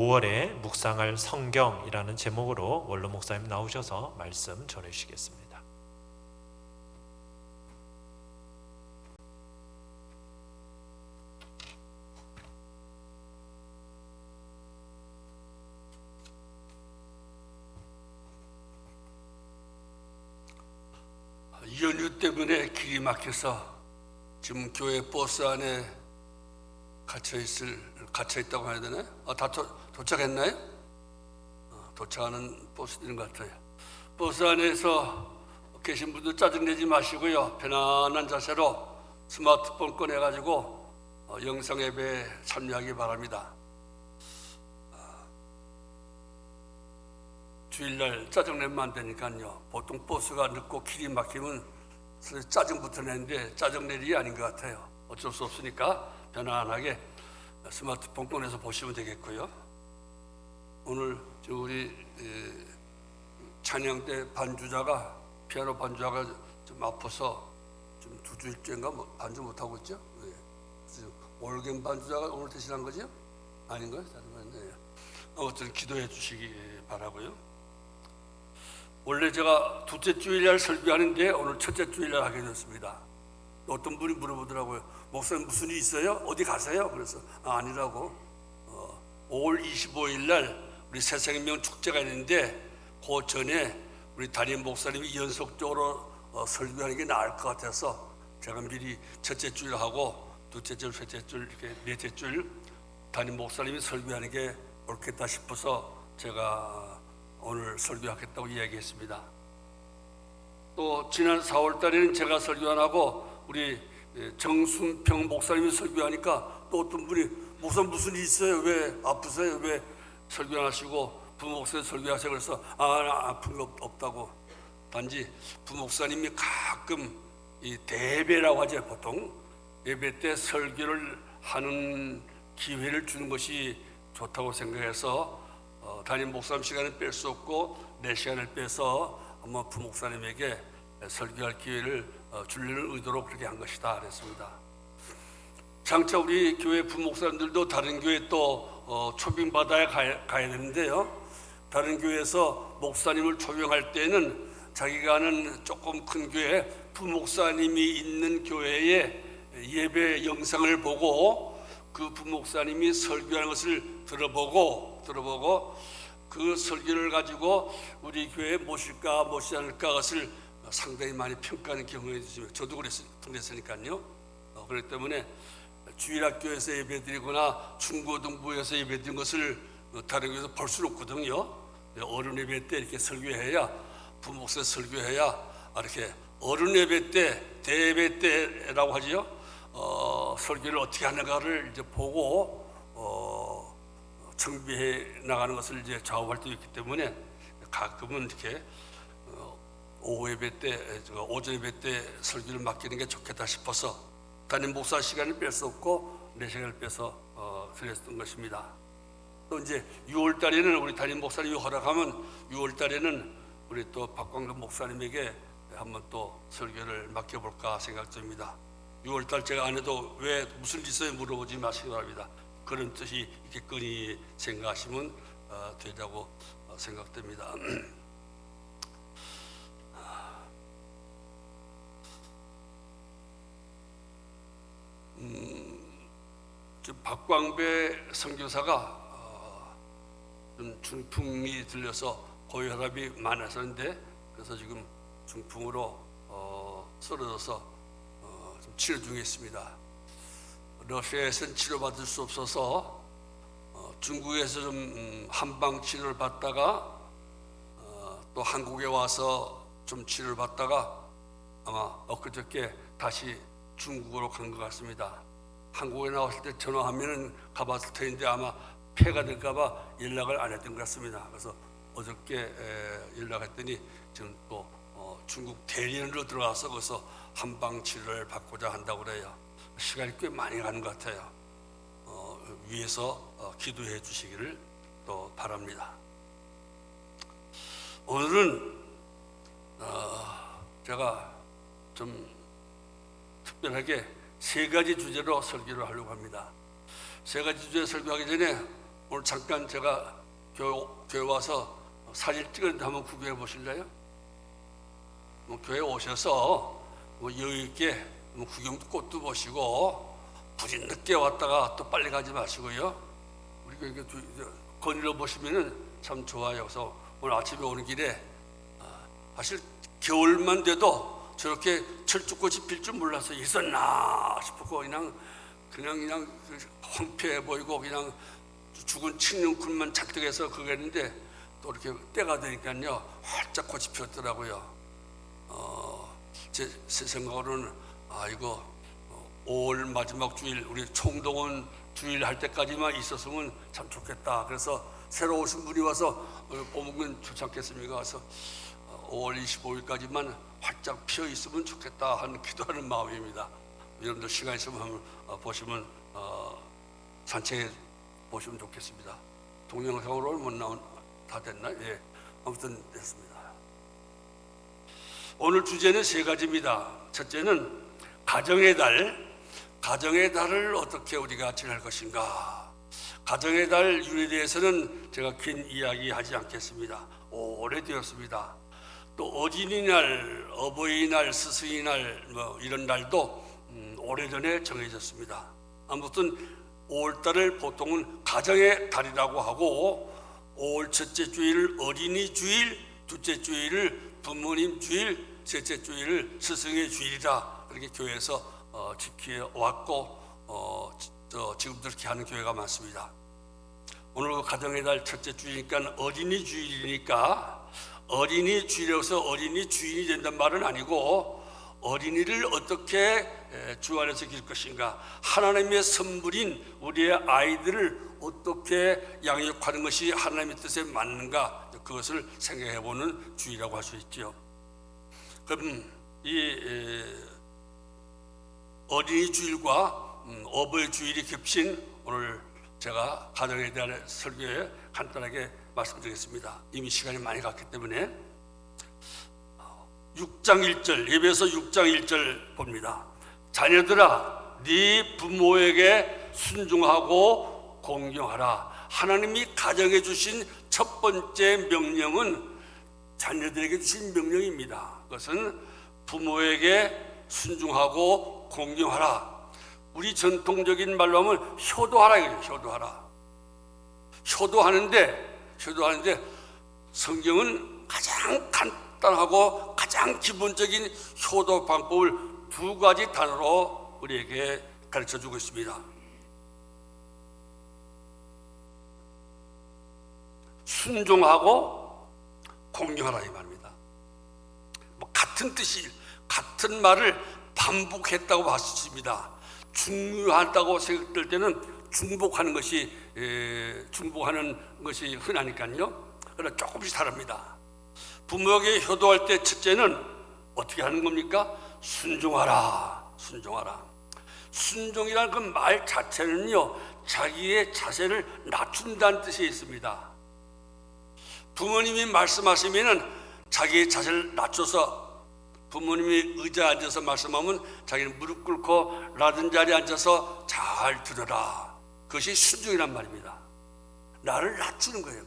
5월에 묵상할 성경이라는 제목으로 원로 목사님 나오셔서 말씀 전해주시겠습니다. 연휴 때문에 길이 막혀서 지금 교회 버스 안에 갇혀 있다고 해야 되나요? 다 도착했나요? 도착하는 버스들인 것 같아요. 버스 안에서 계신 분들 짜증내지 마시고요. 편안한 자세로 스마트폰 꺼내가지고 영상 예배에 참여하기 바랍니다. 주일날 짜증내면 안 되니까요. 보통 버스가 늦고 길이 막히면 짜증부터 내는데 짜증낼 일이 아닌 것 같아요. 어쩔 수 없으니까 편안하게 스마트폰 꺼내서 보시면 되겠고요. 오늘 우리 찬양 때 피아노 반주자가 좀 아파서 좀 2주일째인가 반주 못하고 있죠. 올겐 반주자가 오늘 대신한 거죠? 아닌가요? 아무튼 기도해 주시기 바라고요. 원래 제가 둘째 주일날 설교하는데 오늘 첫째 주일날 하게 됐습니다. 어떤 분이 물어보더라고요. 목사님 무슨 일 있어요? 어디 가세요? 그래서 아니라고. 5월 25일 날 우리 새생명 축제가 있는데 그 전에 우리 담임 목사님이 연속적으로 설교하는 게 나을 것 같아서 제가 미리 첫째 주일 하고 둘째 주, 셋째 주, 이렇게 넷째 주일 담임 목사님이 설교하는 게 옳겠다 싶어서 제가 오늘 설교하겠다고 이야기했습니다. 또 지난 4월 달에는 제가 설교 안 하고 우리 정순평 목사님이 설교하니까 또 어떤 분이 목사님 무슨 일 있어요? 왜 아프세요? 왜 설교 안 하시고 부목사님 설교하세요? 그래서 아픈 거 없다고. 단지 부목사님이 가끔 이 대배라고 하죠. 보통 예배 때 설교를 하는 기회를 주는 것이 좋다고 생각해서 담임 목사님 시간을 뺄 수 없고 내 시간을 빼서 아마 부목사님에게 설교할 기회를 주려는 의도로 그렇게 한 것이다 그랬습니다. 장차 우리 교회 부목사님들도 다른 교회 또 초빙받아야 가야 되는데요. 다른 교회에서 목사님을 초빙할 때는 자기가 아는 조금 큰 교회 부목사님이 있는 교회의 예배 영상을 보고 그 부목사님이 설교하는 것을 들어보고 그 설교를 가지고 우리 교회에 모실까 모시지 않을까 것을 상당히 많이 평가하는 경우가 있습니다. 저도 그랬으니까요. 그렇기 때문에 주일학교에서 예배드리거나 중고등부에서 예배드린 것을 다른 교회에서 볼 수는 없거든요. 어른 예배 때 이렇게 설교해야 부목사 설교해야 이렇게 어른 예배 때 대예배 때라고 하지요. 설교를 어떻게 하는가를 이제 보고 정비해 나가는 것을 이제 좌우할 때 있기 때문에 가끔은 이렇게 오후 예배 때, 오전 예배 때 설교를 맡기는 게 좋겠다 싶어서 담임 목사 시간을 뺄 수 없고 내 시간을 빼서 드렸던 것입니다. 또 이제 6월 달에는 우리 담임 목사님이 허락하면 6월 달에는 우리 또 박광근 목사님에게 한번 또 설교를 맡겨볼까 생각 중입니다. 6월 달 제가 안 해도 왜 무슨 일 있어요 물어보지 마시기 바랍니다. 그런 뜻이 있겠거니 생각하시면 되자고 생각됩니다. 지금 박광배 선교사가 좀 중풍이 들려서 고혈압이 많아서인데 그래서 지금 중풍으로 쓰러져서 좀 치료 중에 있습니다. 러시아에서는 치료받을 수 없어서 중국에서 좀 한방 치료를 받다가 또 한국에 와서 좀 치료를 받다가 아마 엊그저께 다시 중국으로 간 것 같습니다. 한국에 나왔을 때 전화하면은 가봤을 텐데 아마 폐가 될까봐 연락을 안 했던 것 같습니다. 그래서 어저께 연락했더니 지금 또 중국 대리인으로 들어가서 거기서 한방 치료를 받고자 한다고 그래요. 시간이 꽤 많이 가는 것 같아요. 위에서 기도해 주시기를 또 바랍니다. 오늘은 제가 좀 특별하게 3가지 주제로 설교를 하려고 합니다. 3가지 주제 설교하기 전에 오늘 잠깐 제가 교회 와서 사진 찍었는데 한번 구경해 보실래요? 교회 오셔서 여유 있게 구경도 꽃도 보시고 부디 늦게 왔다가 또 빨리 가지 마시고요. 우리 교회 거닐어 보시면은 참 좋아요. 그래서 오늘 아침에 오는 길에 사실 겨울만 돼도 저렇게 철쭉꽃이 필 줄 몰라서 있었나 싶고 그냥 황폐해 보이고 그냥 죽은 칡눈쿨만 잔뜩해서 그랬는데 또 이렇게 때가 되니까요 활짝 꽃이 피었더라고요. 제 생각으로는 이거 5월 마지막 주일 우리 총동원 주일 할 때까지만 있었으면 참 좋겠다. 그래서 새로 오신 분이 와서 보면 좋지 않겠습니까? 그래서 5월 25일까지만 활짝 피어 있으면 좋겠다 하는 기도하는 마음입니다. 여러분들 시간 있으면 한번 보시면 산책해 보시면 좋겠습니다. 동영상으로 못 나온 다 됐나? 예, 아무튼 됐습니다. 오늘 주제는 세 가지입니다. 첫째는 가정의 달. 가정의 달을 어떻게 우리가 지낼 것인가? 가정의 달 유래에 대해서는 제가 긴 이야기 하지 않겠습니다. 오래되었습니다. 또 어린이날, 어버이날, 스승의날 이런 날도 오래전에 정해졌습니다. 아무튼 5월달을 보통은 가정의 달이라고 하고 5월 첫째 주일을 어린이 주일, 둘째 주일을 부모님 주일, 셋째 주일을 스승의 주일이다. 이렇게 교회에서 지켜왔고 지금도 그렇게 하는 교회가 많습니다. 오늘 가정의 달 첫째 주일이니까 어린이 주일이니까 어린이 주일에서 어린이 주인이 된다는 말은 아니고 어린이를 어떻게 주 안에서 기를 것인가, 하나님의 선물인 우리의 아이들을 어떻게 양육하는 것이 하나님의 뜻에 맞는가, 그것을 생각해보는 주일이라고 할 수 있죠. 그럼 이 어린이 주일과 어버이 주일이 겹친 오늘 제가 가정에 대한 설교에 간단하게 말씀드리겠습니다. 이미 시간이 많이 갔기 때문에 6장 1절, 예배서 6장 1절 봅니다. 자녀들아, 네 부모에게 순종하고 공경하라. 하나님이 가정에 주신 첫 번째 명령은 자녀들에게 주신 명령입니다. 그것은 부모에게 순종하고 공경하라. 우리 전통적인 말로 하면 효도하라 이거죠. 효도하는데 성경은 가장 간단하고 가장 기본적인 효도 방법을 두 가지 단어로 우리에게 가르쳐주고 있습니다. 순종하고 공경하라 이 말입니다. 같은 뜻이, 같은 말을 반복했다고 볼 수 있습니다. 중요하다고 생각될 때는 중복하는 것이 흔하니까요. 그러나 조금씩 다릅니다. 부모에게 효도할 때 첫째는 어떻게 하는 겁니까? 순종하라. 순종이라는 그 말 자체는요, 자기의 자세를 낮춘다는 뜻이 있습니다. 부모님이 말씀하시면은 자기의 자세를 낮춰서, 부모님이 의자에 앉아서 말씀하면 자기는 무릎 꿇고 라든 자리에 앉아서 잘 들어라. 그것이 순종이란 말입니다. 나를 낮추는 거예요.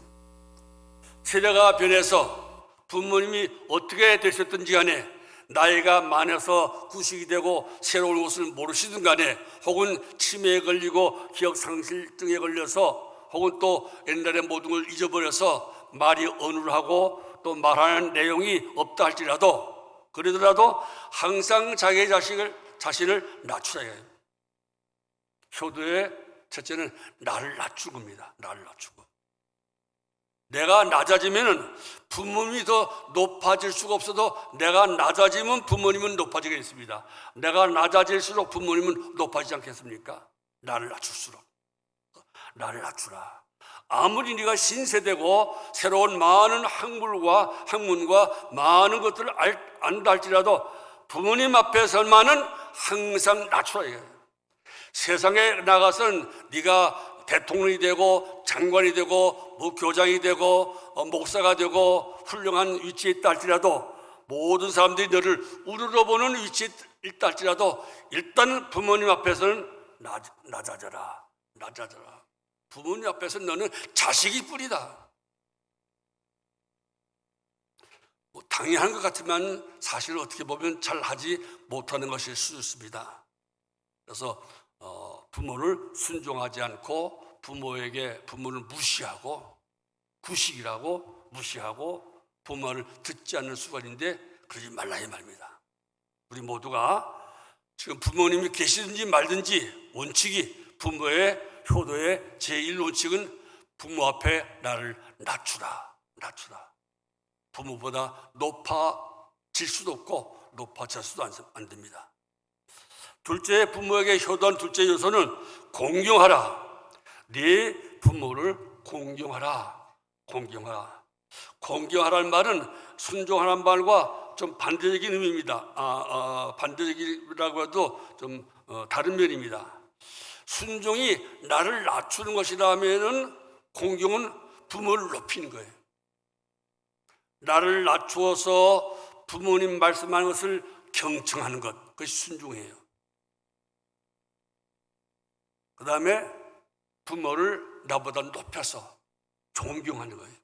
세대가 변해서 부모님이 어떻게 되셨든지 간에 나이가 많아서 구식이 되고 새로운 것을 모르시든 간에, 혹은 치매에 걸리고 기억상실증에 걸려서, 혹은 또 옛날의 모든 걸 잊어버려서 말이 어눌하고 또 말하는 내용이 없다 할지라도, 그러더라도 항상 자기의 자신을 낮추라 해요. 효도의 첫째는 나를 낮추는 겁니다. 나를 낮추고. 내가 낮아지면 부모님이 더 높아질 수가 없어도 내가 낮아지면 부모님은 높아지겠습니다. 내가 낮아질수록 부모님은 높아지지 않겠습니까? 나를 낮출수록. 나를 낮추라. 아무리 네가 신세대고 새로운 많은 학문과 많은 것들을 안다 할지라도 부모님 앞에서만은 항상 낮추라. 세상에 나가서는 네가 대통령이 되고 장관이 되고 교장이 되고 목사가 되고 훌륭한 위치에 있다 할지라도, 모든 사람들이 너를 우러러보는 위치에 있다 할지라도 일단 부모님 앞에서는 낮아져라. 부모님 앞에서 너는 자식이 뿌리다. 뭐 당연한 것 같지만 사실 어떻게 보면 잘 하지 못하는 것일 수 있습니다. 그래서 부모를 순종하지 않고 부모를 무시하고 구식이라고 무시하고 부모를 듣지 않는 습관인데 그러지 말라 이 말입니다. 우리 모두가 지금 부모님이 계시든지 말든지 원칙이 부모의 효도의 제1원칙은 부모 앞에 나를 낮추라. 부모보다 높아질 수도 없고 높아질 수도 안 됩니다. 둘째, 부모에게 효도한 둘째 요소는 공경하라. 네 부모를 공경하라. 공경하라는 말은 순종하라는 말과 좀 반대적인 의미입니다. 반대적이라고 해도 좀 다른 면입니다. 순종이 나를 낮추는 것이라면은 공경은 부모를 높이는 거예요. 나를 낮추어서 부모님 말씀하는 것을 경청하는 것, 그것이 순종이에요. 그 다음에 부모를 나보다 높여서 존경하는 거예요.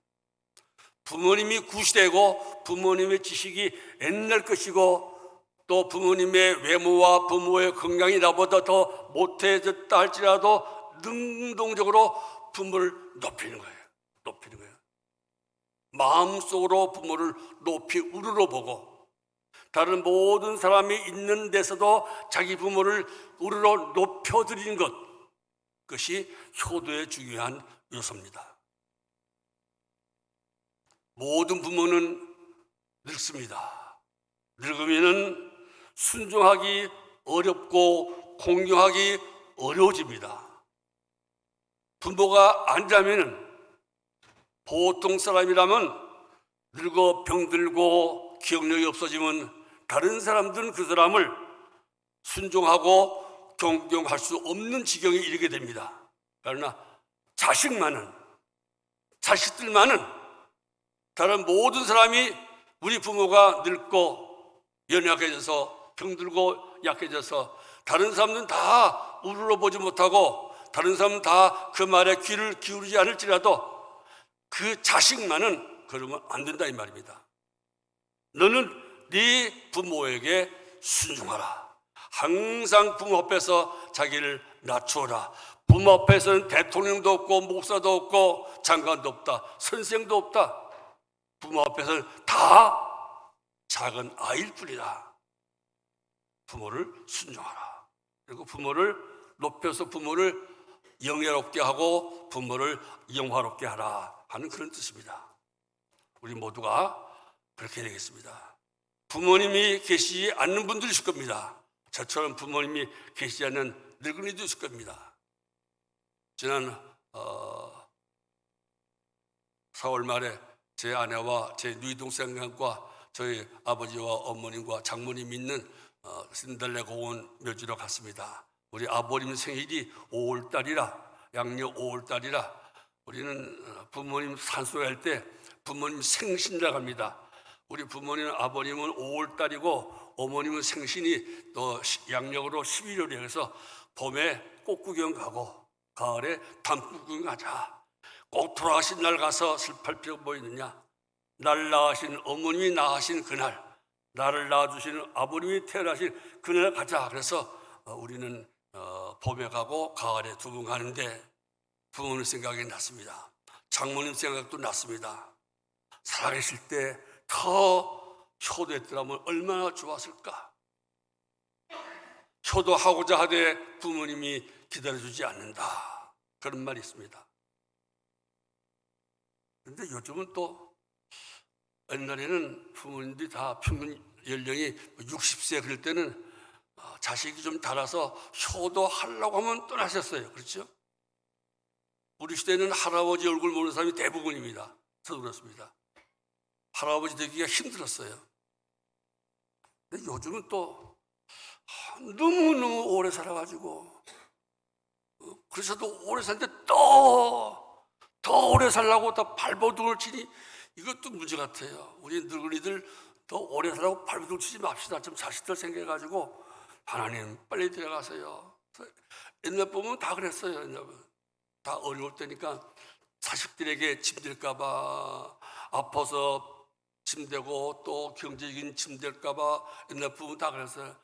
부모님이 구시되고 부모님의 지식이 옛날 것이고 또 부모님의 외모와 부모의 건강이 나보다 더 못해졌다 할지라도 능동적으로 부모를 높이는 거예요. 마음속으로 부모를 높이 우러러보고 다른 모든 사람이 있는 데서도 자기 부모를 우러러 높여드리는 것, 그것이 효도의 중요한 요소입니다. 모든 부모는 늙습니다. 늙으면은 순종하기 어렵고 공경하기 어려워집니다. 부모가 아니라면은 보통 사람이라면 늙어 병들고 기억력이 없어지면 다른 사람들은 그 사람을 순종하고 존경할 수 없는 지경에 이르게 됩니다. 그러나 자식들만은 다른 모든 사람이 우리 부모가 늙고 연약해져서 병들고 약해져서 다른 사람들은 다 우러러보지 못하고 다른 사람은 다 그 말에 귀를 기울이지 않을지라도 그 자식만은 그러면 안 된다 이 말입니다. 너는 네 부모에게 순종하라. 항상 부모 앞에서 자기를 낮추어라. 부모 앞에서는 대통령도 없고 목사도 없고 장관도 없다. 선생도 없다. 부모 앞에서는 다 작은 아이일 뿐이다. 부모를 순종하라. 그리고 부모를 높여서 부모를 영예롭게 하고 부모를 영화롭게 하라 하는 그런 뜻입니다. 우리 모두가 그렇게 되겠습니다. 부모님이 계시지 않는 분들이 있을 겁니다. 저처럼 부모님이 계시지 않는 늙은이도 있을 겁니다. 지난 4월 말에 제 아내와 제 누이 동생과 저희 아버지와 어머님과 장모님 있는 신달래 공원 묘지로 갔습니다. 우리 아버님 생일이 5월달이라 양력 5월달이라 우리는 부모님 산소리 할 때 부모님 생신이라고 합니다. 우리 부모님 아버님은 5월달이고 어머님은 생신이 또 양력으로 11월이에요. 그래서 봄에 꽃 구경 가고 가을에 담꽃 구경 가자. 꼭 돌아가신 날 가서 슬플 필요가 뭐 있느냐. 날 낳으신 어머님이 낳으신 그날, 나를 낳아주신 아버님이 태어나신 그날 가자. 그래서 우리는 봄에 가고 가을에 두 번 가는데 부모님 생각이 났습니다. 장모님 생각도 났습니다. 살아계실 때 더 효도했더라면 얼마나 좋았을까. 효도하고자 하되 부모님이 기다려주지 않는다. 그런 말이 있습니다. 그런데 요즘은 또 옛날에는 부모님들이 다 평균 연령이 60세 그럴 때는 자식이 좀 자라서 효도하려고 하면 떠나셨어요. 그렇죠? 우리 시대는 할아버지 얼굴 모르는 사람이 대부분입니다. 저도 그렇습니다. 할아버지 되기가 힘들었어요. 근데 요즘은 또 너무너무 오래 살아가지고 그래서도 오래 사는데 더 오래 살라고 더 발버둥을 치니 이것도 문제 같아요. 우리 늙은이들 더 오래 살라고 발버둥 치지 맙시다. 좀 자식들 생겨가지고 하나님 빨리 들어가세요. 옛날 보면 다 그랬어요. 옛날 보면. 다 어려울 때니까 자식들에게 짐될까봐, 아파서 짐되고 또 경제적인 짐될까봐 옛날 부모 다 그랬어요.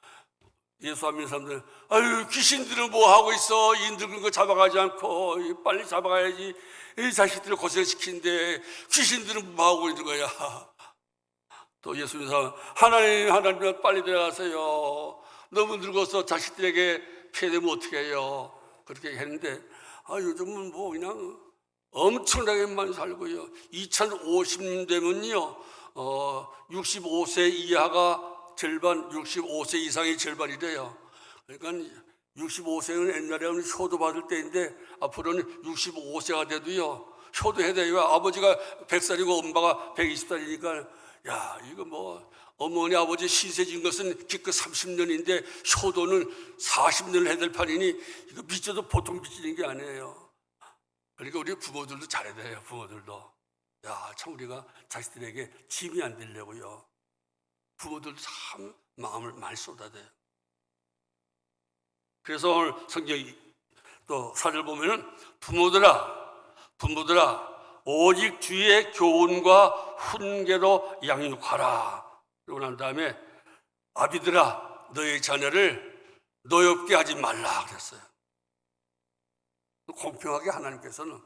예수 안 믿는 사람들, 아유 귀신들은 뭐 하고 있어? 이 늙은 거 잡아가지 않고 빨리 잡아가야지. 이 자식들을 고생시키는데 귀신들은 뭐 하고 있는 거야? 또 예수 믿는 사람, 하나님 빨리 들어가세요. 너무 늙어서 자식들에게 피해되면 어떻게 해요? 그렇게 했는데 요즘은 뭐 그냥 엄청나게 많이 살고요. 2050년 되면요 65세 이하가 절반, 65세 이상이 절반이래요. 그러니까 65세는 옛날에는 효도 받을 때인데 앞으로는 65세가 돼도요 효도해야 돼요. 아버지가 100살이고 엄마가 120살이니까 야 이거 뭐 어머니 아버지 신세진 것은 기껏 30년인데 효도는 40년을 해야 될 판이니 이거 빚져도 보통 빚지는 게 아니에요. 그러니까 우리 부모들도 잘해야 돼요. 부모들도 참 우리가 자식들에게 짐이 안 되려고요 부모들도 참 마음을 많이 쏟아대요. 그래서 오늘 성경이 또 사절 보면은 부모들아 오직 주의 교훈과 훈계로 양육하라. 그러고 난 다음에 아비들아 너의 자녀를 노엽게 하지 말라 그랬어요. 공평하게 하나님께서는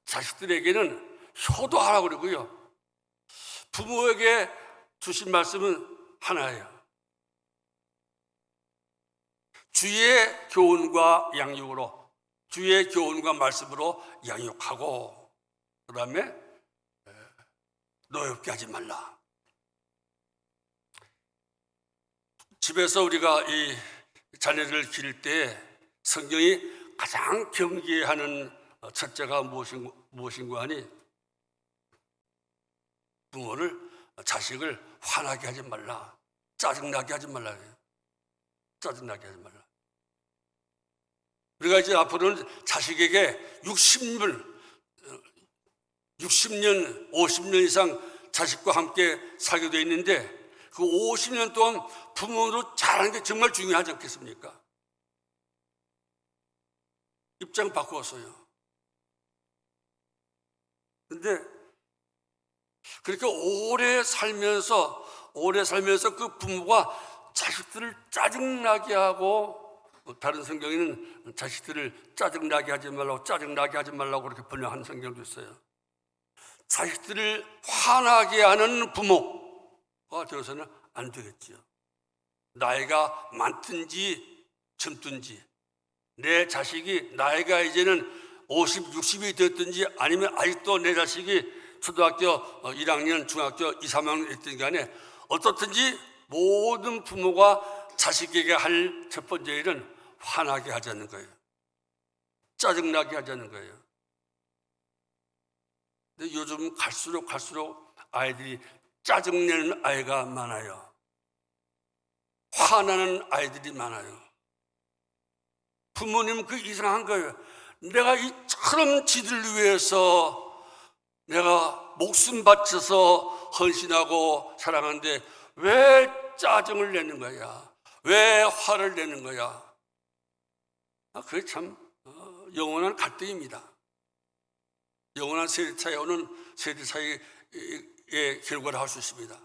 자식들에게는 효도하라고 그러고요 부모에게 주신 말씀은 하나예요. 주의 교훈과 양육으로, 주의 교훈과 말씀으로 양육하고 그 다음에 노엽게 하지 말라. 집에서 우리가 이 자녀를 기를 때 성경이 가장 경계하는 첫째가 무엇인가 하니 자식을 화나게 하지 말라, 짜증나게 하지 말라. 짜증나게 하지 말라. 우리가 이제 앞으로는 자식에게 60년, 50년 이상 자식과 함께 살게 되어 있는데 그 50년 동안 부모로 잘하는 게 정말 중요하지 않겠습니까? 입장 바꾸었어요. 근데 그렇게 오래 살면서 그 부모가 자식들을 짜증나게 하고 다른 성경에는 자식들을 짜증나게 하지 말라고 그렇게 번역하는 성경도 있어요. 자식들을 화나게 하는 부모가 되어서는 안 되겠지요. 나이가 많든지 젊든지 내 자식이 나이가 이제는 50, 60이 되었든지 아니면 아직도 내 자식이 초등학교 1학년, 중학교 2, 3학년 있든 간에 어떻든지 모든 부모가 자식에게 할 첫 번째 일은 화나게 하자는 거예요. 짜증나게 하자는 거예요. 근데 요즘 갈수록 아이들이 짜증내는 아이가 많아요. 화나는 아이들이 많아요. 부모님은 그 이상한 거예요. 내가 이처럼 지들 위해서 내가 목숨 바쳐서 헌신하고 사랑하는데 왜 짜증을 내는 거야? 왜 화를 내는 거야? 그게 참 영원한 갈등입니다. 영원한 세대 차이 오는 세대 차이의 결과를 할 수 있습니다.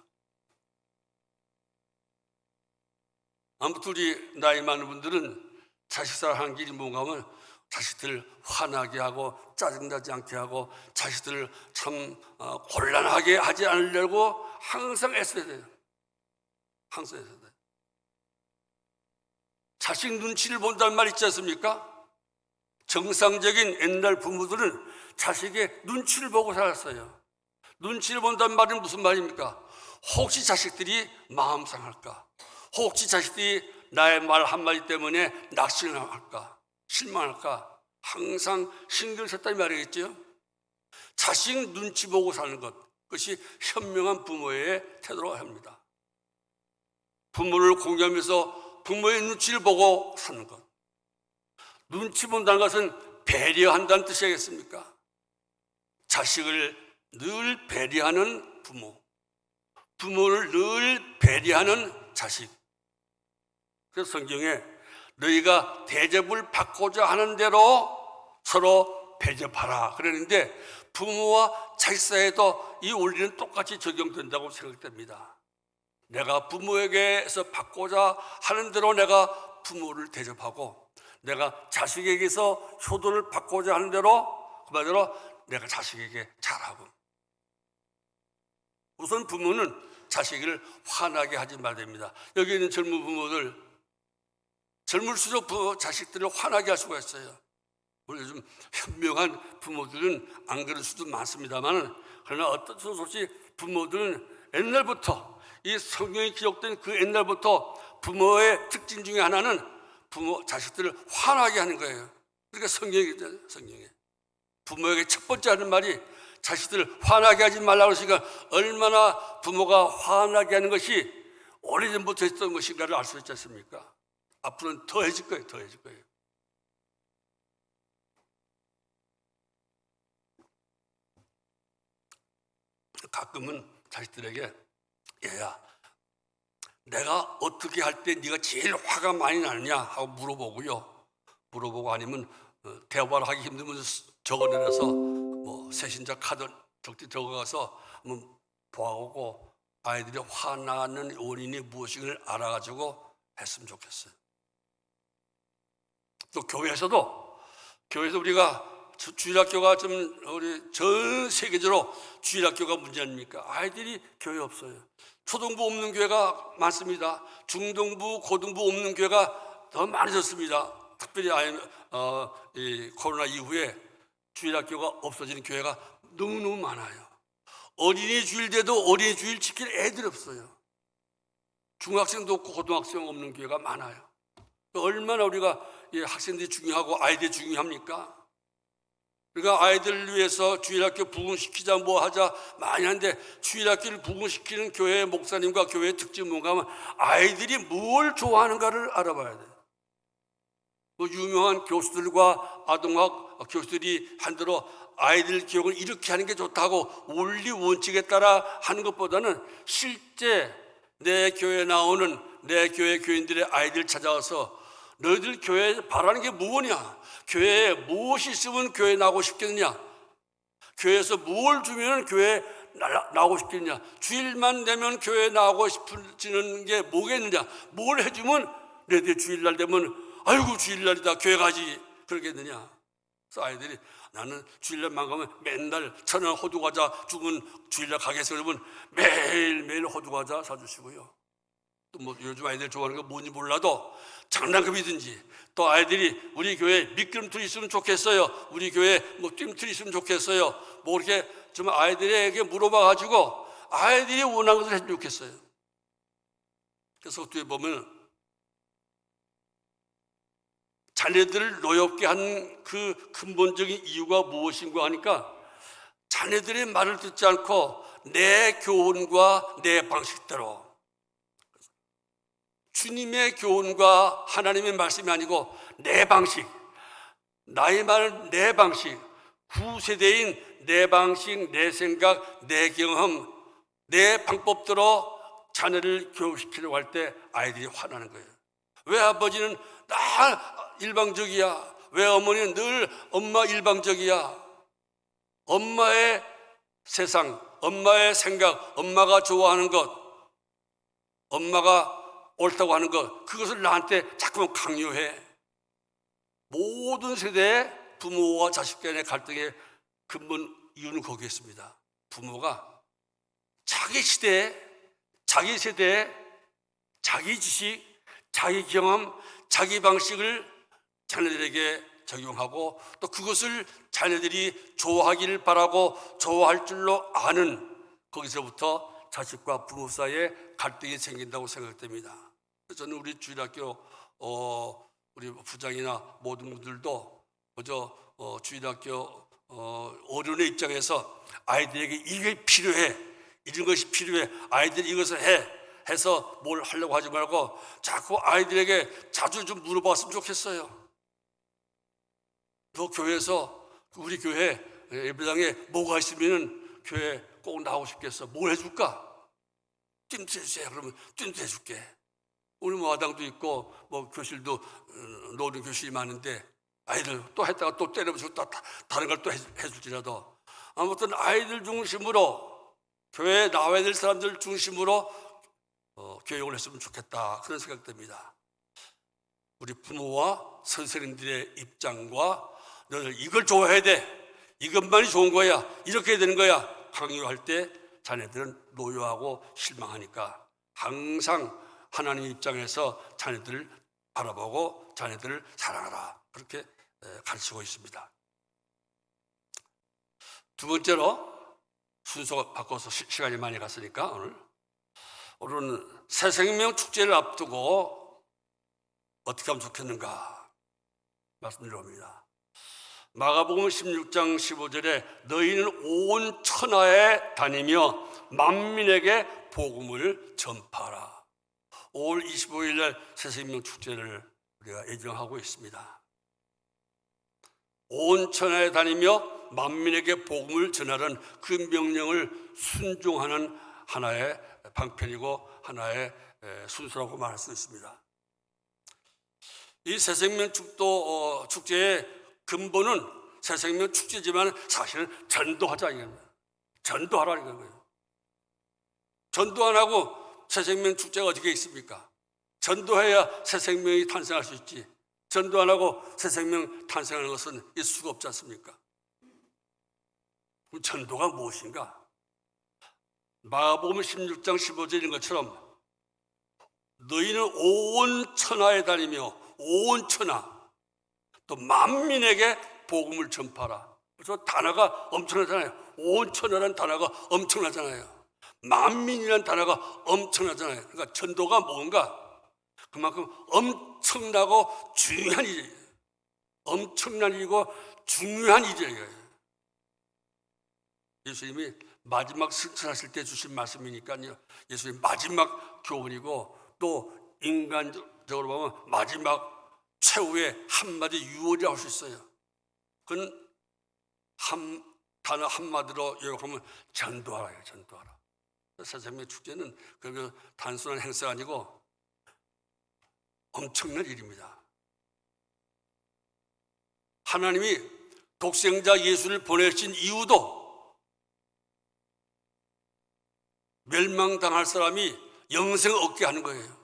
아무튼 우리 나이 많은 분들은 자식 사랑하는 길이 뭔가 하면 자식들을 화나게 하고 짜증나지 않게 하고 자식들을 참 곤란하게 하지 않으려고 항상 애써야 돼요. 항상 애써야 돼요. 자식 눈치를 본다는 말 있지 않습니까? 정상적인 옛날 부모들은 자식의 눈치를 보고 살았어요. 눈치를 본다는 말은 무슨 말입니까? 혹시 자식들이 마음 상할까? 혹시 자식들이 나의 말 한마디 때문에 낙심할까? 실망할까? 항상 신경 썼다는 말이겠죠? 자식 눈치 보고 사는 것, 그것이 현명한 부모의 태도라고 합니다. 부모를 공경하면서 부모의 눈치를 보고 사는 것. 눈치 본다는 것은 배려한다는 뜻이 아니겠습니까? 자식을 늘 배려하는 부모, 부모를 늘 배려하는 자식. 그래서 성경에 너희가 대접을 받고자 하는 대로 서로 배접하라 그러는데 부모와 자식 사이에도 이 원리는 똑같이 적용된다고 생각됩니다. 내가 부모에게서 받고자 하는 대로 내가 부모를 대접하고 내가 자식에게서 효도를 받고자 하는 대로 그 말대로 내가 자식에게 잘하고 우선 부모는 자식을 화나게 하지 말아야 됩니다. 여기 있는 젊은 부모들 젊을수록 자식들을 화나게 할 수가 있어요. 우리 요즘 현명한 부모들은 안 그럴 수도 많습니다만 그러나 어떤 수 없이 부모들은 옛날부터 이 성경에 기록된 그 옛날부터 부모의 특징 중에 하나는 부모 자식들을 화나게 하는 거예요. 그러니까 성경에 부모에게 첫 번째 하는 말이 자식들을 화나게 하지 말라고 했으니까 얼마나 부모가 화나게 하는 것이 오래전부터 했던 것인가를 알 수 있지 않습니까? 앞으로는 더 해질 거예요. 더 해질 거예요. 가끔은 자식들에게 얘야 내가 어떻게 할 때 네가 제일 화가 많이 나느냐 하고 물어보고 아니면 대화를 하기 힘들면 적어내서 뭐 새신자 카드 적어가서 한번 보아오고 아이들이 화나는 원인이 무엇인지를 알아가지고 했으면 좋겠어요. 또 교회에서 우리가 주일학교가 좀 우리 전 세계적으로 주일학교가 문제 아닙니까? 아이들이 교회 없어요. 초등부 없는 교회가 많습니다. 중등부, 고등부 없는 교회가 더 많아졌습니다. 특별히 이 코로나 이후에 주일학교가 없어지는 교회가 너무너무 많아요. 어린이 주일 돼도 어린이 주일 지킬 애들이 없어요. 중학생도 없고 고등학생 없는 교회가 많아요. 얼마나 우리가 학생들이 중요하고 아이들이 중요합니까? 그러니까 아이들을 위해서 주일학교 부흥시키자 뭐 하자 많이 하는데 주일학교를 부흥시키는 교회 목사님과 교회의 특징이 뭔가 하면 아이들이 뭘 좋아하는가를 알아봐야 돼요. 뭐 유명한 교수들과 아동학 교수들이 한대로 아이들 교육을 이렇게 하는 게 좋다고 원리 원칙에 따라 하는 것보다는 실제 내 교회에 나오는 내 교회 교인들의 아이들 찾아와서 너희들 교회에 바라는 게 뭐냐? 교회에 무엇이 있으면 교회에 나오고 싶겠느냐? 교회에서 뭘 주면 교회에 나오고 싶겠느냐? 주일만 되면 교회에 나오고 싶어지는 게 뭐겠느냐? 뭘 해주면 너희들 주일날 되면 아이고 주일날이다 교회 가지 그러겠느냐? 그래서 아이들이 나는 주일날만 가면 맨날 1,000원 호두과자 주면 주일날 가겠어 그러면 매일매일 호두과자 사주시고요. 또 뭐 요즘 아이들 좋아하는 거 뭔지 몰라도 장난감이든지 또 아이들이 우리 교회 미끄럼틀이 있으면 좋겠어요. 우리 교회 뭐 뛰임틀이 있으면 좋겠어요. 뭐 이렇게 좀 아이들에게 물어봐 가지고 아이들이 원하는 것을 해주면 좋겠어요. 그래서 뒤에 보면 자녀들을 노엽게 한 그 근본적인 이유가 무엇인가 하니까 자녀들의 말을 듣지 않고 내 교훈과 내 방식대로 주님의 교훈과 하나님의 말씀이 아니고 내 방식, 나의 말, 내 방식, 구세대인 내 방식, 내 생각, 내 경험, 내 방법대로 자녀를 교육시키려고 할 때 아이들이 화나는 거예요. 왜 아버지는 다 일방적이야? 왜 어머니는 늘 엄마 일방적이야? 엄마의 세상, 엄마의 생각, 엄마가 좋아하는 것, 엄마가 옳다고 하는 것, 그것을 나한테 자꾸만 강요해. 모든 세대의 부모와 자식 간의 갈등의 근본 이유는 거기에 있습니다. 부모가 자기 시대에, 자기 세대에 자기 지식, 자기 경험, 자기 방식을 자녀들에게 적용하고 또 그것을 자녀들이 좋아하기를 바라고 좋아할 줄로 아는 거기서부터 자식과 부모 사이에 갈등이 생긴다고 생각됩니다. 저는 우리 주일학교 우리 부장이나 모든 분들도 먼저 주일학교 어른의 입장에서 아이들에게 이게 필요해, 이런 것이 필요해, 아이들이 이것을 해서 뭘 하려고 하지 말고 자꾸 아이들에게 자주 좀 물어봤으면 좋겠어요. 너 교회에서 우리 교회 예배당에 뭐가 있으면 교회 꼭 나오고 싶겠어. 뭘 해줄까? 찜트 해주세요. 그러면 찜트 해줄게. 우리 뭐 마당도 있고 뭐 교실도 노는 교실이 많은데 아이들 또 했다가 또 때려부수고 또 다른 걸 또 해줄지라도 아무튼 아이들 중심으로 교회에 나와야 될 사람들 중심으로 교육을 했으면 좋겠다, 그런 생각됩니다. 우리 부모와 선생님들의 입장과 너들 이걸 좋아해야 돼, 이것만이 좋은 거야, 이렇게 해야 되는 거야 강요할 때 자녀들은 노여하고 실망하니까 항상 하나님 입장에서 자녀들을 바라보고 자녀들을 사랑하라, 그렇게 가르치고 있습니다. 두 번째로, 순서 바꿔서 시간이 많이 갔으니까 오늘은 새생명 축제를 앞두고 어떻게 하면 좋겠는가 말씀드립니다. 마가복음 16장 15절에 너희는 온 천하에 다니며 만민에게 복음을 전파하라. 5월 25일 날 새생명 축제를 우리가 예정하고 있습니다. 온 천하에 다니며 만민에게 복음을 전하는 그 명령을 순종하는 하나의 방편이고 하나의 순서라고 말할 수 있습니다. 이 새생명 축제의 근본은 새생명 축제지만 사실은 전도하자 이겁니다. 전도하라는 거예요. 전도 안 하고 새생명 축제가 어떻게 있습니까? 전도해야 새생명이 탄생할 수 있지. 전도 안 하고 새생명 탄생하는 것은 있을 수가 없지 않습니까? 그럼 전도가 무엇인가? 마가복음 16장 15절인 것처럼 너희는 온 천하에 다니며 온 천하 또 만민에게 복음을 전파하라. 그래서 단어가 엄청나잖아요. 온 천하라는 단어가 엄청나잖아요. 만민이라는 단어가 엄청나잖아요. 그러니까 전도가 뭔가? 그만큼 엄청나고 중요한 일이에요. 엄청난 일이고 중요한 일이에요. 예수님이 마지막 승천하실 때 주신 말씀이니까요. 예수님 마지막 교훈이고 또 인간적으로 보면 마지막 최후의 한마디 유언이라고 할 수 있어요. 그건 단어 한마디로 요약하면 전도하라예요. 전도하라. 새생명 축제는 그 단순한 행사가 아니고 엄청난 일입니다. 하나님이 독생자 예수를 보내신 이유도 멸망당할 사람이 영생을 얻게 하는 거예요.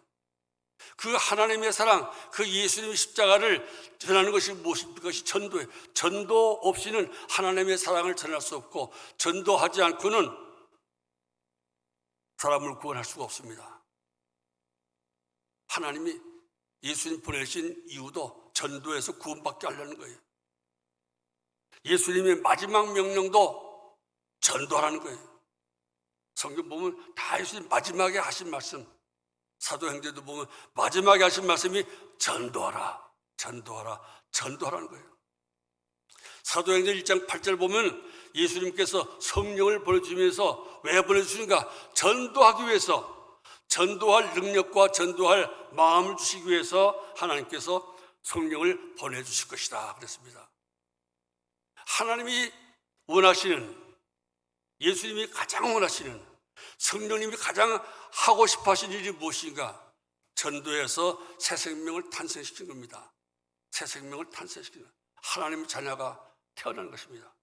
그 하나님의 사랑, 그 예수님의 십자가를 전하는 것이 무엇입니까? 그것이 전도예요. 전도 없이는 하나님의 사랑을 전할 수 없고 전도하지 않고는 사람을 구원할 수가 없습니다. 하나님이 예수님 보내신 이유도 전도해서 구원받게 하려는 거예요. 예수님의 마지막 명령도 전도하라는 거예요. 성경 보면 다 예수님 마지막에 하신 말씀, 사도행전도 보면 마지막에 하신 말씀이 전도하라, 전도하라, 전도하라는 거예요. 사도행전 1장 8절 보면 예수님께서 성령을 보내주시면서 왜 보내주시는가? 전도하기 위해서, 전도할 능력과 전도할 마음을 주시기 위해서 하나님께서 성령을 보내주실 것이다 그랬습니다. 하나님이 원하시는, 예수님이 가장 원하시는, 성령님이 가장 하고 싶어 하신 일이 무엇인가? 전도해서 새 생명을 탄생시킨 겁니다. 새 생명을 탄생시키는 하나님의 자녀가 태어나는 것입니다.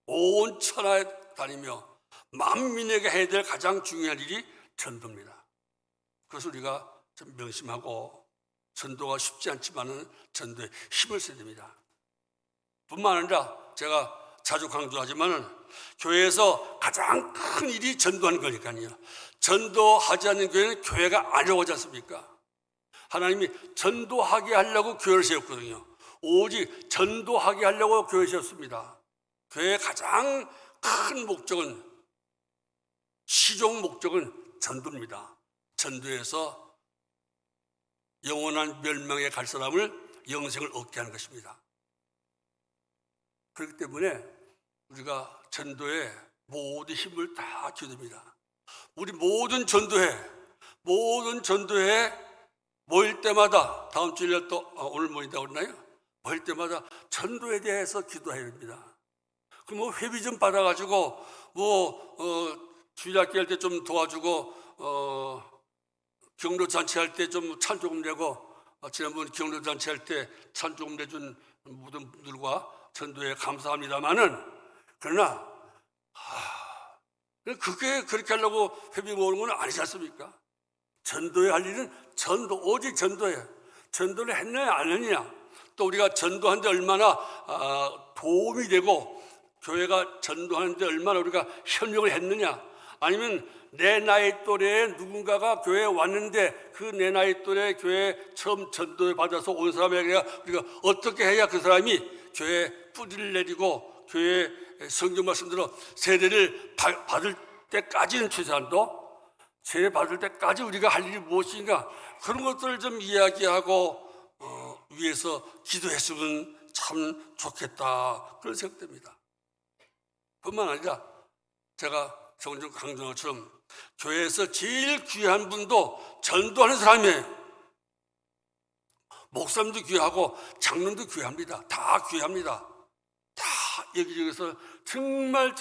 온 천하에 다니며 만민에게 해야 될 가장 중요한 일이 전도입니다. 그래서 우리가 좀 명심하고, 전도가 쉽지 않지만은 전도에 힘을 써야 됩니다. 뿐만 아니라 제가 자주 강조하지만은 교회에서 가장 큰 일이 전도하는 거니까요. 전도하지 않는 교회는 교회가 아니라고 하지 않습니까? 하나님이 전도하게 하려고 교회를 세웠거든요. 오직 전도하게 하려고 교회를 세웠습니다. 교회의 가장 큰 목적은, 시종 목적은 전도입니다. 전도해서 영원한 멸망에 갈 사람을 영생을 얻게 하는 것입니다. 그렇기 때문에 우리가 전도에 모든 힘을 다 기울입니다. 우리 모든 전도회 모일 때마다, 다음 주일날 또 오늘 모인다고 그러나요? 모일 때마다 전도에 대해서 기도해야 됩니다. 그럼 뭐 회비 좀 받아가지고 주일학교 할 때 좀 도와주고 경로 잔치할 때 좀 찬 조금 내고 지난번 경로잔치 할 때 찬조금 내준 모든 분들과 전도에 감사합니다마는, 그러나 그게 그렇게 하려고 회비 모으는 건 아니지 않습니까? 전도에 할 일은 오직 전도예요. 전도를 했느냐 안 했느냐, 또 우리가 전도하는데 얼마나 도움이 되고 교회가 전도하는데 얼마나 우리가 협력을 했느냐, 아니면 내 나이 또래에 누군가가 교회에 왔는데 그 내 나이 또래 교회에 처음 전도를 받아서 온 사람에게 우리가 어떻게 해야 그 사람이 교회에 뿌리를 내리고 교회에 성경 말씀대로 세례를 받을 때까지는 최소한도 세례 받을 때까지 우리가 할 일이 무엇인가, 그런 것들을 좀 이야기하고 위해서 기도했으면 참 좋겠다, 그런 생각됩니다. 뿐만 아니라 제가 종종 강조한 것처럼 교회에서 제일 귀한 분도 전도하는 사람이에요. 목사님도 귀하고 장로도 귀합니다. 다 귀합니다. 다 여기저기서 정말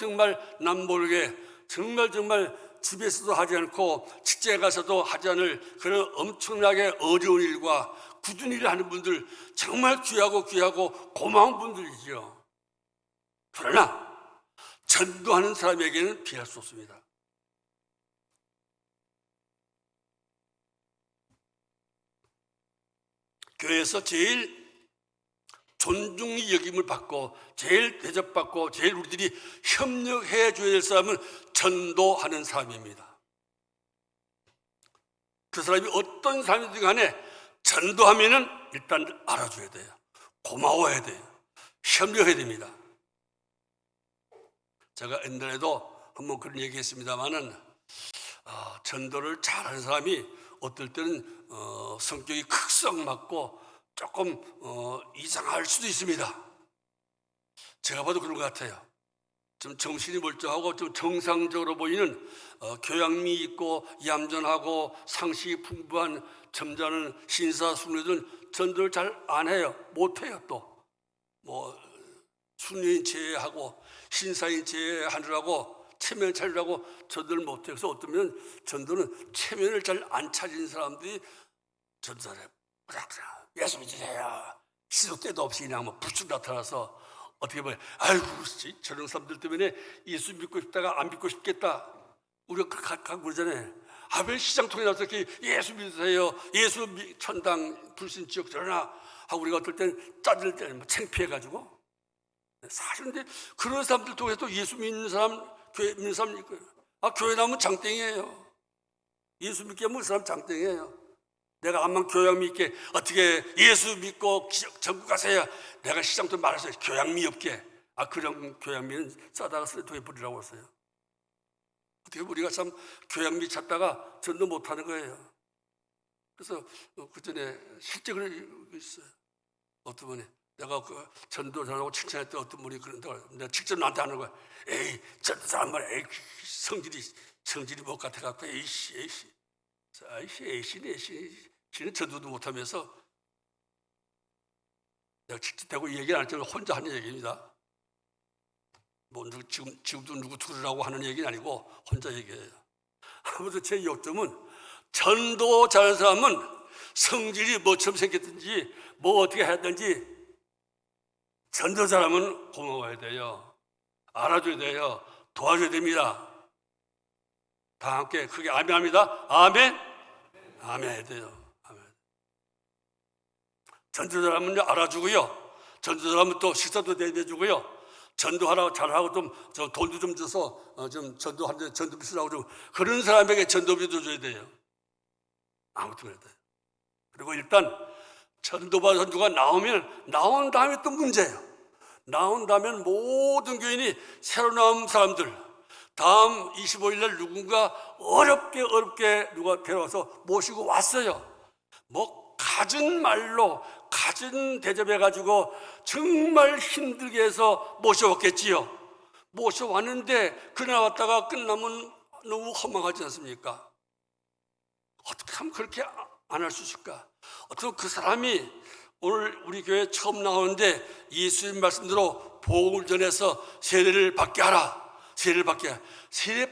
남 모르게 정말 집에서도 하지 않고 직장에 가서도 하지 않을 그런 엄청나게 어려운 일과 굳은 일을 하는 분들, 정말 귀하고 고마운 분들이죠. 그러나 전도하는 사람에게는 비할 수 없습니다. 교회에서 제일 존중이 여김을 받고 제일 대접받고 제일 우리들이 협력해 줘야 될 사람은 전도하는 사람입니다. 그 사람이 어떤 사람이든 간에 전도하면은 일단 알아줘야 돼요. 고마워해야 돼요. 협력해야 됩니다. 제가 옛날에도 한번 그런 얘기 했습니다마는 전도를 잘하는 사람이 어떨 때는 성격이 극성 맞고 조금 이상할 수도 있습니다. 제가 봐도 그런 것 같아요. 좀 정신이 멀쩡하고 좀 정상적으로 보이는 교양미 있고 얌전하고 상식이 풍부한 점잖은 신사숙녀들은 전도를 잘 안 해요. 못 해요. 또 뭐 숙녀인 체하고 신사인 체하느라고 체면 차리라고 전도를 못 해요. 그래서 어쩌면 전도는 체면을 잘 안 차린 사람들이 전도를 예수 믿으세요. 시도 때도 없이 그냥 뭐 불쑥 나타나서 어떻게 보면 아이고 저런 사람들 때문에 예수 믿고 싶다가 안 믿고 싶겠다. 우리가 가끔 그러잖아요. 왜 시장통에 나와서 이렇게 예수 믿으세요. 예수 천당 불신지옥 저러나 하고 우리가 어떨 땐 짜증 때는 창피해가지고. 사실 근데 그런 사람들 통해서 예수 믿는 사람, 교회 믿는 사람 있고요. 교회 나오면 장땡이에요. 예수 믿게 하면 그 사람 장땡이에요. 내가 암만 교양미 있게 어떻게 예수 믿고 전국 가세요. 내가 시장통 말해서 교양미 없게. 그런 교양미는 싸다가 쓰레통에 버리라고 했어요. 어떻게 우리가 참 교양미 찾다가 전도 못하는 거예요. 그래서 그 전에 실제 그런 게 있어요. 어떤 분이 내가 그 전도 잘하고 칭찬했던 어떤 분이 그런데 내가 직접 나한테 하는 거야. 에이 전도 잘한 말, 에이 성질이 못 같아갖고 에이씨. 씨는 전도도 못하면서 내가 직접 대고 얘기 안 했지만 혼자 하는 얘기입니다. 뭐 지금도 누구 들으라고 하는 얘기는 아니고 혼자 얘기해요. 아무튼 제 요점은 전도 잘하는 사람은 성질이 뭐처럼 생겼든지 뭐 어떻게 해야 되는지 전도 잘하면 고마워야 돼요. 알아줘야 돼요. 도와줘야 됩니다. 다 함께 크게 아멘 합니다. 아멘. 아멘 해야 돼요. 아멘. 전도 잘하면 알아주고요. 전도 잘하면 또 식사도 대주고요. 전도하라고 잘하고 좀 돈도 좀 줘서 좀 전도하는데 전도비 쓰라고 좀 그런 사람에게 전도비도 줘야 돼요. 아무튼 그래야 돼요. 그리고 일단 전도받은 누가 나온 다음에 또 문제예요. 나온 다음에 모든 교인이 새로 나온 사람들 다음 25일 날 누군가 어렵게 누가 데려와서 모시고 왔어요. 뭐 갖은 말로 갖은 대접해가지고 정말 힘들게 해서 모셔왔겠지요. 모셔왔는데 그날 왔다가 끝나면 너무 허망하지 않습니까? 어떻게 하면 그렇게 안 할 수 있을까? 어떻게 그 사람이 오늘 우리 교회 처음 나오는데 예수님 말씀대로 복음을 전해서 세례를 받게 하라. 세례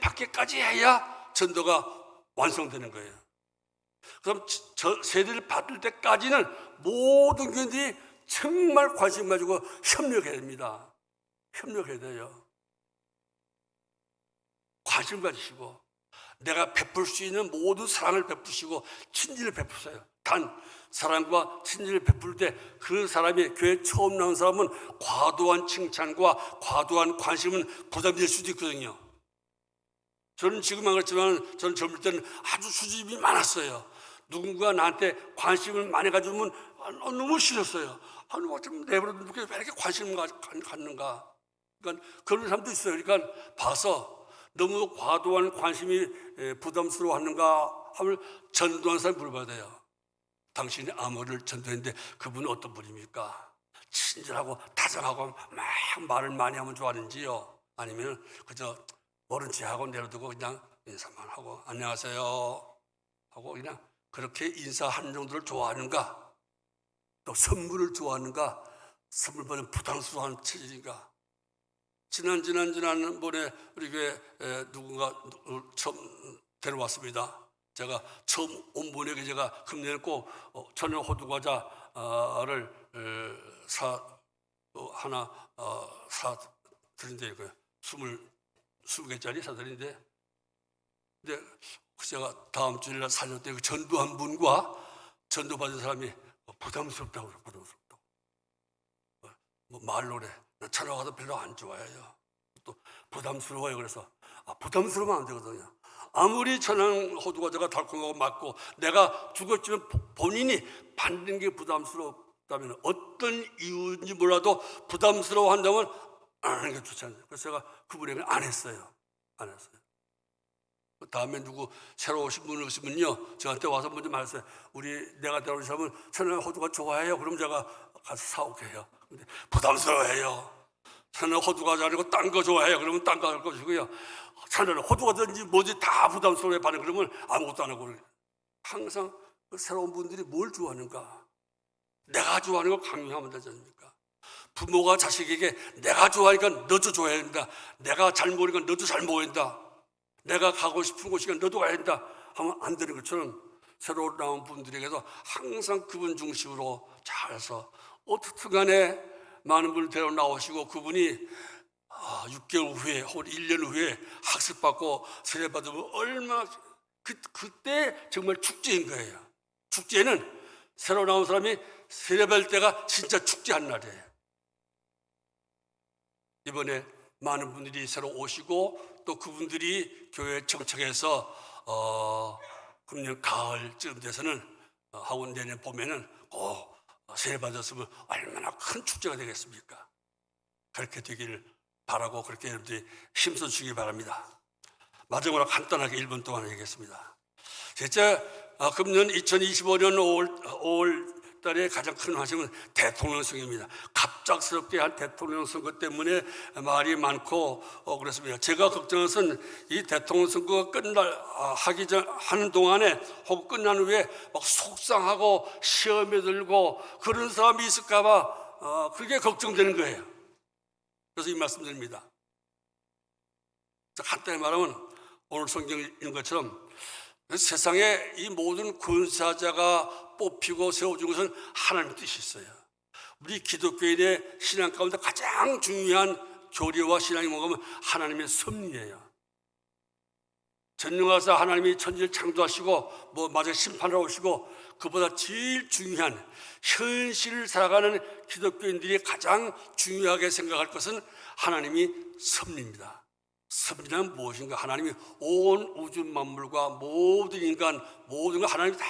받게까지 해야 전도가 완성되는 거예요. 그럼 저 세대를 받을 때까지는 모든 교인들이 정말 관심 가지고 협력해야 됩니다. 협력해야 돼요. 관심 가지시고 내가 베풀 수 있는 모든 사랑을 베푸시고 친절을 베푸세요. 단 사랑과 친절을 베풀 때 그 사람이 교회 처음 나온 사람은 과도한 칭찬과 과도한 관심은 부담될 수도 있거든요. 저는 지금 안 그렇지만 저는 젊을 때는 아주 수줍음이 많았어요. 누군가 나한테 관심을 많이 가지면 너무 싫었어요. 뭐 좀 내버려두고 왜 이렇게 관심을 갖는가. 그러니까 그런 사람도 있어요. 그러니까 봐서 너무 과도한 관심이 부담스러워하는가 하면 전도한 사람이 물어봐야 돼요. 당신이 아모를 전도했는데 그분은 어떤 분입니까? 친절하고 다정하고 막 말을 많이 하면 좋아하는지요? 아니면 그저 모른 체 하고 내려두고 그냥 인사만 하고 안녕하세요 하고 그냥 그렇게 인사하는 정도를 좋아하는가? 또 선물을 좋아하는가? 선물 받으면 부담스러워하는 체질인가? 지난번에 우리 교회 누군가 처음 데려왔습니다. 제가 처음 온 분에게 제가 금년에 꼭 천연 호두 과자를 하나 사 드린데 20개짜리 사드린데, 근데 제가 다음 주일날 사전 때 그 전도한 분과 전도받은 사람이 부담스럽다고 그래요. 부담스럽다고. 뭐 말로 그래. 나 찬양하다 별로 안 좋아해요. 또 부담스러워요. 그래서 부담스러우면 안 되거든요. 아무리 천연 호두 과자가 달콤하고 맑고 내가 죽었지만 본인이 받는 게 부담스럽다면 어떤 이유인지 몰라도 부담스러워한다면 안 하는 게 좋지 않아요. 그래서 제가 그분에게 안 했어요. 안 했어요. 다음에 누구 새로 오신 분이 오시면요 저한테 와서 먼저 말했어요. 내가 데려온 사람은 천연 호두가 좋아해요. 그럼 제가 가서 사오게 해요. 근데 부담스러워해요. 천연 호두가 아니고 딴 거 좋아해요. 그러면 딴 거 할 것이고요. 천연 호두가든지 뭐지 다 부담스러워해 반응. 그러면 아무것도 안 하고. 항상 새로운 분들이 뭘 좋아하는가? 내가 좋아하는 거 강요하면 되지 않습니까? 부모가 자식에게 내가 좋아하니까 너도 좋아해야 된다. 내가 잘 모르니까 너도 잘 먹어야 된다. 내가 가고 싶은 곳이니까 너도 가야 된다 하면 안 되는 것처럼 새로 나온 분들에게도 항상 그분 중심으로 잘해서 어떻든 간에 많은 분을 데려 나오시고 그분이 6개월 후에 혹은 1년 후에 학습받고 세례받으면 얼마나 그때 정말 축제인 거예요. 축제는 새로 나온 사람이 세례받을 때가 진짜 축제한 날이에요. 이번에 많은 분들이 새로 오시고 또 그분들이 교회에 청착해서 금년 가을쯤 돼서는 하고 내년 봄에는 꼭 세례받았으면 얼마나 큰 축제가 되겠습니까? 그렇게 되기를 바라고 그렇게 여러분들이 힘써 주시기 바랍니다. 마지막으로 간단하게 1분 동안 얘기했습니다. 진짜 금년 2025년 5월 달에 가장 큰 관심은 대통령 선거입니다. 갑작스럽게 한 대통령 선거 때문에 말이 많고 그렇습니다. 제가 걱정한 것은 이 대통령 선거가 하는 동안에 혹은 끝난 후에 막 속상하고 시험에 들고 그런 사람이 있을까봐 그게 걱정되는 거예요. 그래서 이 말씀 드립니다. 간단히 말하면 오늘 성경에 있는 것처럼 세상에 이 모든 군사자가 뽑히고 세워준 것은 하나님의 뜻이 있어요. 우리 기독교인의 신앙 가운데 가장 중요한 교리와 신앙이 뭔가 하면 하나님의 섭리예요. 전능하사 하나님이 천지를 창조하시고 마저 심판하러 오시고 그보다 제일 중요한 현실을 살아가는 기독교인들이 가장 중요하게 생각할 것은 하나님이 섭리입니다. 섭리는 무엇인가? 하나님이 온 우주 만물과 모든 인간 모든 걸 하나님이 다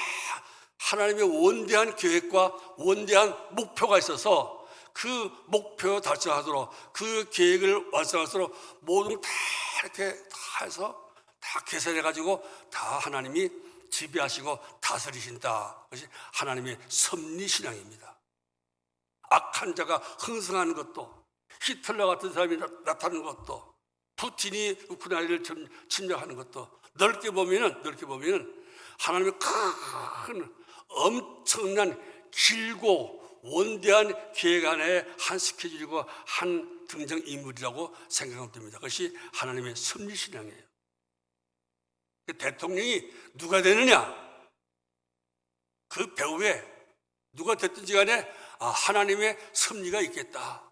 하나님의 원대한 계획과 원대한 목표가 있어서 그 목표 달성하도록 그 계획을 완성하도록 모든 걸 다 이렇게 다 해서 다 계산해 가지고 다 하나님이 지배하시고 다스리신다. 그것이 하나님의 섭리 신앙입니다. 악한 자가 흥성하는 것도 히틀러 같은 사람이 나타나는 것도 푸틴이 우크라이나를 침략하는 것도 넓게 보면은 하나님의 큰 엄청난 길고 원대한 계획 안에 한 스케줄이고 한 등장인물이라고 생각하면 됩니다. 그것이 하나님의 섭리신앙이에요. 대통령이 누가 되느냐? 그 배후에 누가 됐든지 간에 하나님의 섭리가 있겠다.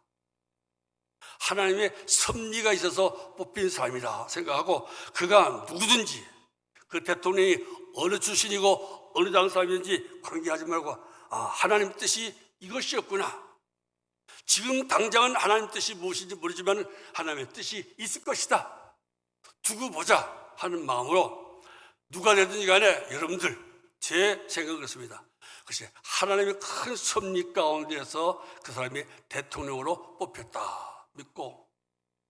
하나님의 섭리가 있어서 뽑힌 사람이다 생각하고 그가 누구든지 그 대통령이 어느 출신이고 어느 당 사람인지 관계하지 말고 하나님 뜻이 이것이었구나. 지금 당장은 하나님 뜻이 무엇인지 모르지만 하나님의 뜻이 있을 것이다. 두고 보자 하는 마음으로 누가 되든지 간에 여러분들 제 생각은 그렇습니다. 그것이 하나님의 큰 섭리 가운데서 그 사람이 대통령으로 뽑혔다 믿고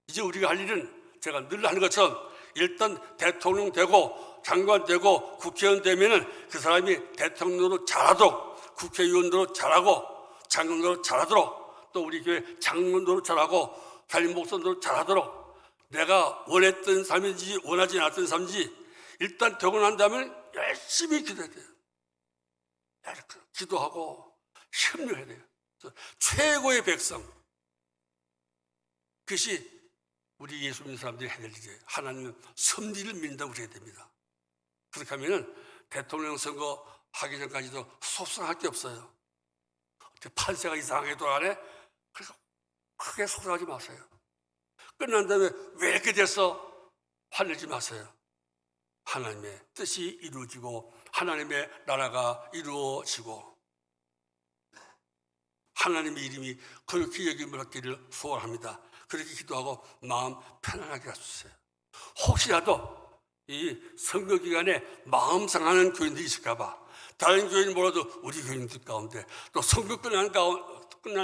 이제 우리가 할 일은 제가 늘 하는 것처럼 일단 대통령 되고 장관 되고 국회의원 되면은 그 사람이 대통령으로 잘하도록 국회의원으로 잘하고 장관으로 잘하도록 또 우리 교회 장로로 잘하고 담임 목사로 잘하도록 내가 원했던 삶인지 원하지 않았던 삶인지 일단 되고 난 다음에 열심히 기도해야 돼요. 기도하고 협력해야 돼요. 최고의 백성 그것이 우리 예수 믿는 사람들이 해야 될 일이에요. 하나님은 섭리를 믿는다고 그래야 됩니다. 그렇게 하면 대통령 선거 하기 전까지도 속상할 게 없어요. 판세가 이상하게 돌아가네? 그래서 크게 속상하지 마세요. 끝난 다음에 왜 이렇게 됐어? 화내지 마세요. 하나님의 뜻이 이루어지고 하나님의 나라가 이루어지고 하나님의 이름이 그렇게 여김을 받기를 소원합니다. 그렇게 기도하고 마음 편안하게 해주세요. 혹시라도 이 선거 기간에 마음 상하는 교인들이 있을까 봐 다른 교인은 몰라도 우리 교인들 가운데 또 선거 끝난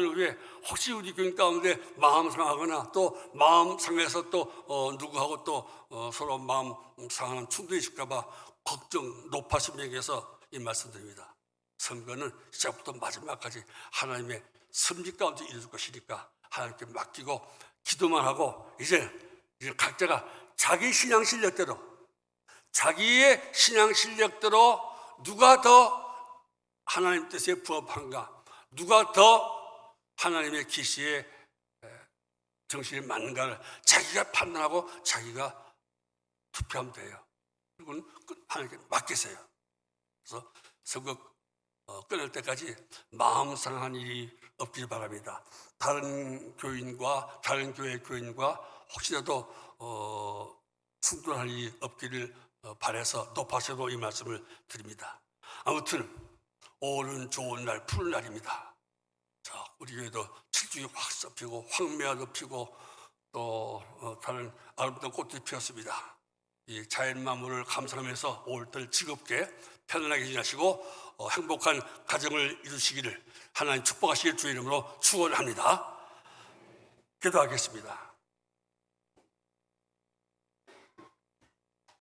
후에 혹시 우리 교인 가운데 마음 상하거나 또 마음 상해서 또 누구하고 또 서로 마음 상하는 충돌이 있을까 봐 걱정 높아진 명에서 이 말씀드립니다. 선거는 시작부터 마지막까지 하나님의 섭리 가운데 이루어질 것이니까 하나님께 맡기고 기도만 하고 이제 각자가 자기 신앙 실력대로 자기의 신앙 실력대로 누가 더 하나님 뜻에 부합한가 누가 더 하나님의 계시에 정신이 맞는가를 자기가 판단하고 자기가 투표하면 돼요. 그리고는 하나님께 맡기세요. 그래서 선거 끝날 때까지 마음 상한 일이 없길 바랍니다. 다른 교인과 다른 교회 교인과 혹시라도 충돌할 일이 없기를 바라서 높아서도 이 말씀을 드립니다. 아무튼 오늘은 좋은 날, 푸른 날입니다. 자, 우리 교회도 칠중이 확 썩히고 황매화도 피고 또 다른 아름다운 꽃들이 피었습니다. 이 자연 만물을 감상하면서 올들 즐겁게 편안하게 지나시고 행복한 가정을 이루시기를 하나님 축복하시길 주의 이름으로 축원합니다. 기도하겠습니다.